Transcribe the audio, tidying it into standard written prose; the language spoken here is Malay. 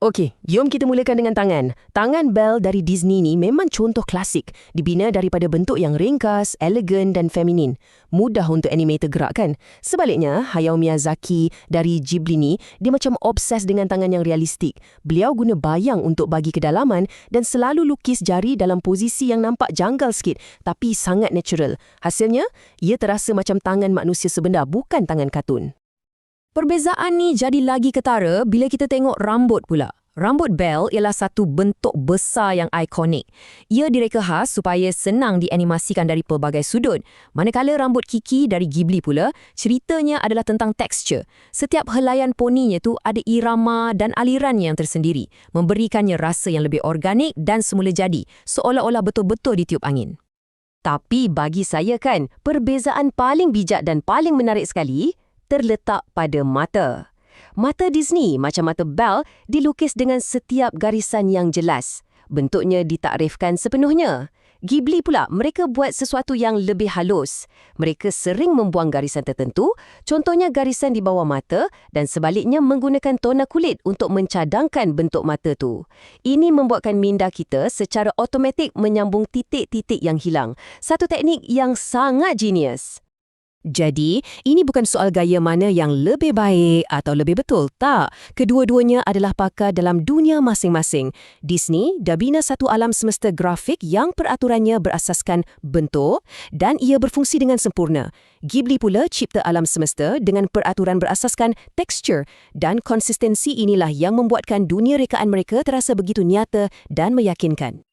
Okey, jom kita mulakan dengan tangan. Tangan Belle dari Disney ni memang contoh klasik. Dibina daripada bentuk yang ringkas, elegan dan feminin. Mudah untuk animator gerakkan. Sebaliknya, Hayao Miyazaki dari Ghibli ni, dia macam obses dengan tangan yang realistik. Beliau guna bayang untuk bagi kedalaman dan selalu lukis jari dalam posisi yang nampak janggal sikit, tapi sangat natural. Hasilnya, ia terasa macam tangan manusia sebenar, bukan tangan kartun. Perbezaan ni jadi lagi ketara bila kita tengok rambut pula. Rambut Belle ialah satu bentuk besar yang ikonik. Ia direka khas supaya senang dianimasikan dari pelbagai sudut. Manakala rambut Kiki dari Ghibli pula, ceritanya adalah tentang tekstur. Setiap helaian poninya tu ada irama dan alirannya yang tersendiri, memberikannya rasa yang lebih organik dan semula jadi, seolah-olah betul-betul ditiup angin. Tapi bagi saya kan, perbezaan paling bijak dan paling menarik sekali terletak pada mata. Mata Disney macam mata Belle dilukis dengan setiap garisan yang jelas. Bentuknya ditakrifkan sepenuhnya. Ghibli pula, mereka buat sesuatu yang lebih halus. Mereka sering membuang garisan tertentu, contohnya garisan di bawah mata dan sebaliknya menggunakan tona kulit untuk mencadangkan bentuk mata tu. Ini membuatkan minda kita secara automatik menyambung titik-titik yang hilang. Satu teknik yang sangat genius. Jadi, ini bukan soal gaya mana yang lebih baik atau lebih betul, tak. Kedua-duanya adalah pakar dalam dunia masing-masing. Disney dah bina satu alam semesta grafik yang peraturannya berasaskan bentuk dan ia berfungsi dengan sempurna. Ghibli pula cipta alam semesta dengan peraturan berasaskan tekstur dan konsistensi inilah yang membuatkan dunia rekaan mereka terasa begitu nyata dan meyakinkan.